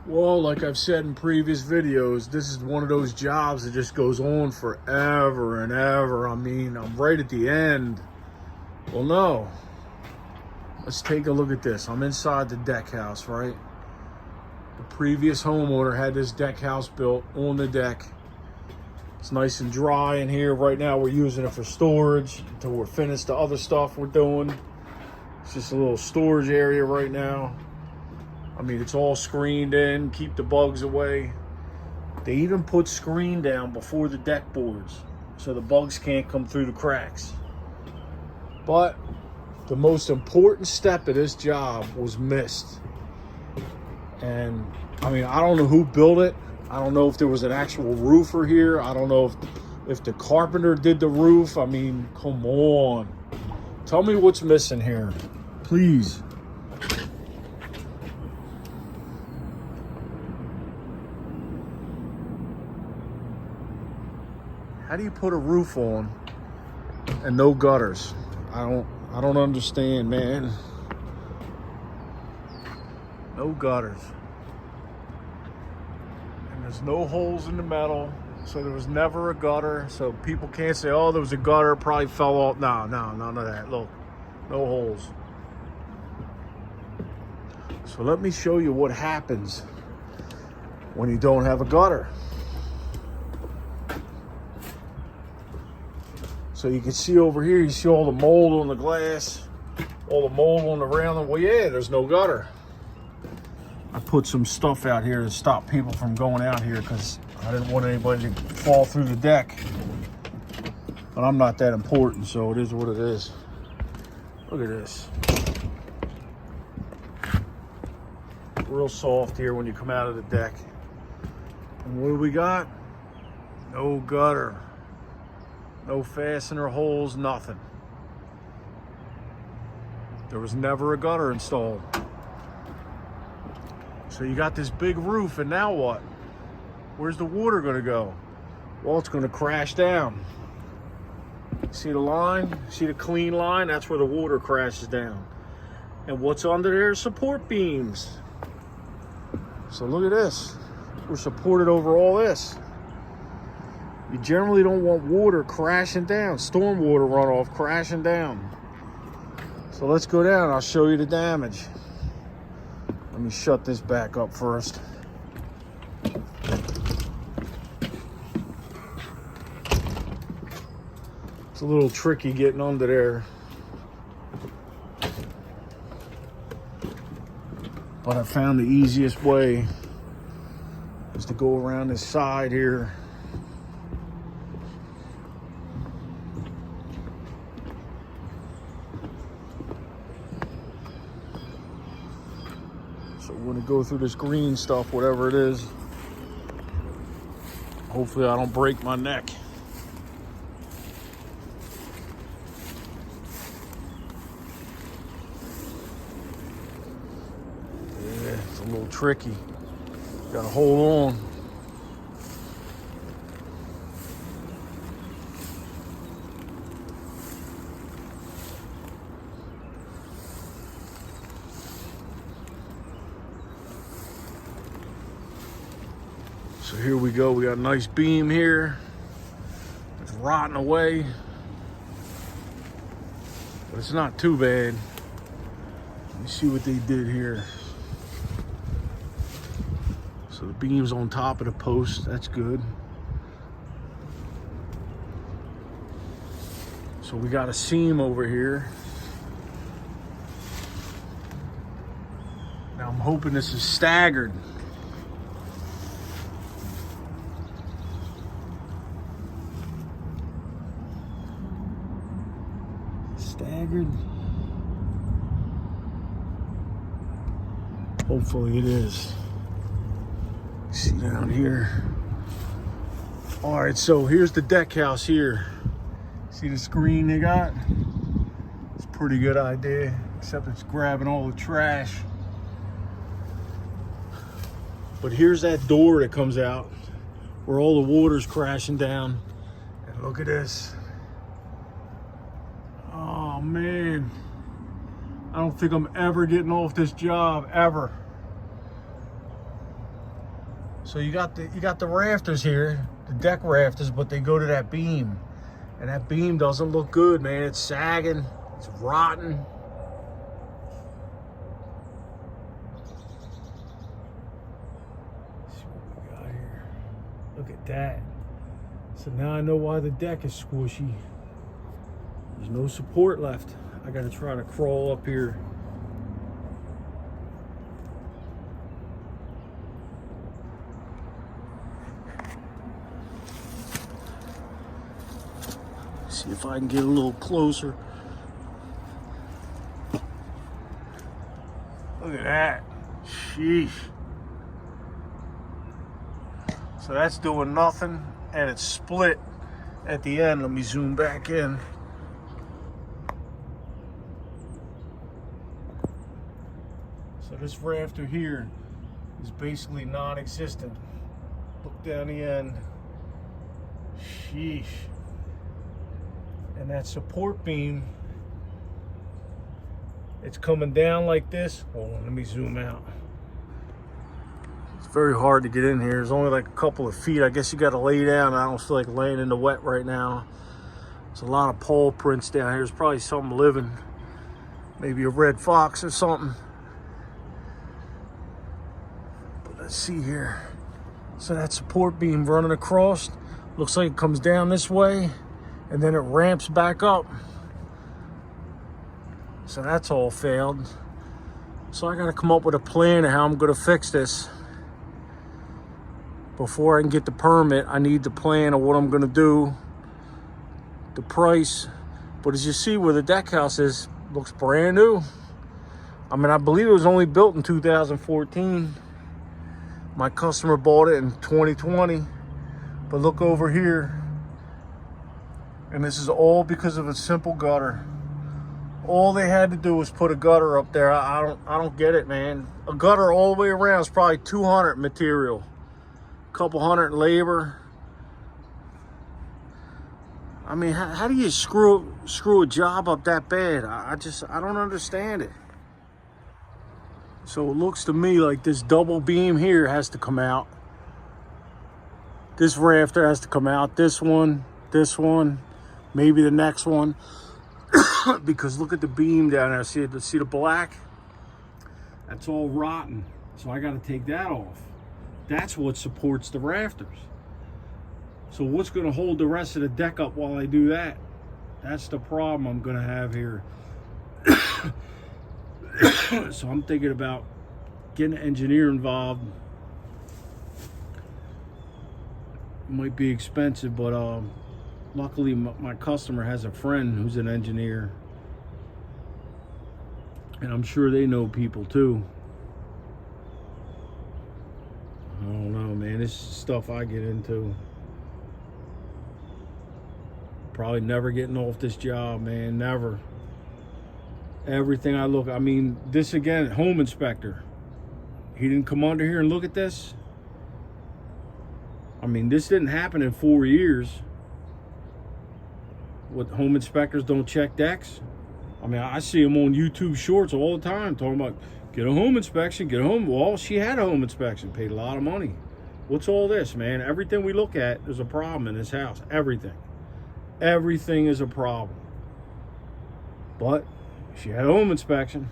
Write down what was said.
Well, like I've said in previous videos, this is one of those jobs that just goes on forever and ever. I mean, I'm right at the end. Well, no. Let's take a look at this. I'm inside the deck house, right? The previous homeowner had this deck house built on the deck. It's nice and dry in here. Right now we're using it for storage until we're finished the other stuff we're doing. It's just a little storage area right now. I mean, it's all screened in, keep the bugs away. They even put screen down before the deck boards so the bugs can't come through the cracks. But the most important step of this job was missed. And I mean, I don't know who built it. I don't know if there was an actual roofer here. I don't know if the carpenter did the roof. I mean, come on. Tell me what's missing here, please. How do you put a roof on and no gutters? I don't understand, man. No gutters. And there's no holes in the metal, so there was never a gutter. So people can't say, oh, there was a gutter, it probably fell off. No, none of that. Look, no holes. So let me show you what happens when you don't have a gutter. So you can see over here, you see all the mold on the glass, all the mold on the railing. Well, yeah, there's no gutter. I put some stuff out here to stop people from going out here because I didn't want anybody to fall through the deck. But I'm not that important, so it is what it is. Look at this. Real soft here when you come out of the deck. And what do we got? No gutter. No fastener holes, nothing. There was never a gutter installed. So you got this big roof, and now what? Where's the water gonna go? Well, it's gonna crash down. See the line? See the clean line? That's where the water crashes down. And what's under there? Support beams. So look at this. We're supported over all this. You generally don't want water crashing down, storm water runoff crashing down. So let's go down, I'll show you the damage. Let me shut this back up first. It's a little tricky getting under there. But I found the easiest way is to go around this side here. So we're gonna go through this green stuff, whatever it is. Hopefully I don't break my neck. Yeah, it's a little tricky. Gotta hold on. So here we go, we got a nice beam here. It's rotting away, but it's not too bad. Let me see what they did here. So the beam's on top of the post, that's good. So we got a seam over here. Now I'm hoping this is staggered. Staggered. Hopefully it is. See down here. All right, so here's the deck house here. See the screen they got? It's a pretty good idea, except it's grabbing all the trash. But here's that door that comes out where all the water's crashing down. And look at this. Oh man, I don't think I'm ever getting off this job, ever. So you got the rafters here, the deck rafters, but they go to that beam. And that beam doesn't look good, man. It's sagging, it's rotten. Let's see what we got here. Look at that. So now I know why the deck is squishy. There's no support left. I gotta try to crawl up here. See if I can get a little closer. Look at that. Sheesh. So that's doing nothing, and it's split at the end. Let me zoom back in. So this rafter here is basically non-existent. Look down the end. Sheesh. And that support beam, it's coming down like this. Hold on, let me zoom out. It's very hard to get in here. There's only like a couple of feet. I guess you got to lay down. I don't feel like laying in the wet right now. There's a lot of paw prints down here. There's probably something living. Maybe a red fox or something. But let's see here. So that support beam running across, looks like it comes down this way, and then it ramps back up. So that's all failed. So I gotta come up with a plan of how I'm gonna fix this. Before I can get the permit, I need the plan of what I'm gonna do, the price. But as you see where the deck house is, looks brand new. I mean, I believe it was only built in 2014. My customer bought it in 2020. But look over here. And this is all because of a simple gutter. All they had to do was put a gutter up there. I don't get it, man. A gutter all the way around is probably 200 material, a couple hundred in labor. I mean, how do you screw a job up that bad? I don't understand it. So it looks to me like this double beam here has to come out. This rafter has to come out. This one, maybe the next one. Because look at the beam down there. See the black? That's all rotten. So I got to take that off. That's what supports the rafters. So what's going to hold the rest of the deck up while I do that? That's the problem I'm going to have here. So I'm thinking about getting an engineer involved. It might be expensive, but luckily my customer has a friend who's an engineer, and I'm sure they know people too. I don't know, man. This is stuff I get into. Probably never getting off this job, man. Never. Everything I look, I mean, this again, home inspector. He didn't come under here and look at this. I mean, this didn't happen in 4 years. What, home inspectors don't check decks? I mean, I see them on YouTube shorts all the time talking about get a home inspection, get a home. Well, she had a home inspection, paid a lot of money. What's all this, man? Everything we look at, there's a problem in this house. Everything. Everything is a problem. But she had a home inspection.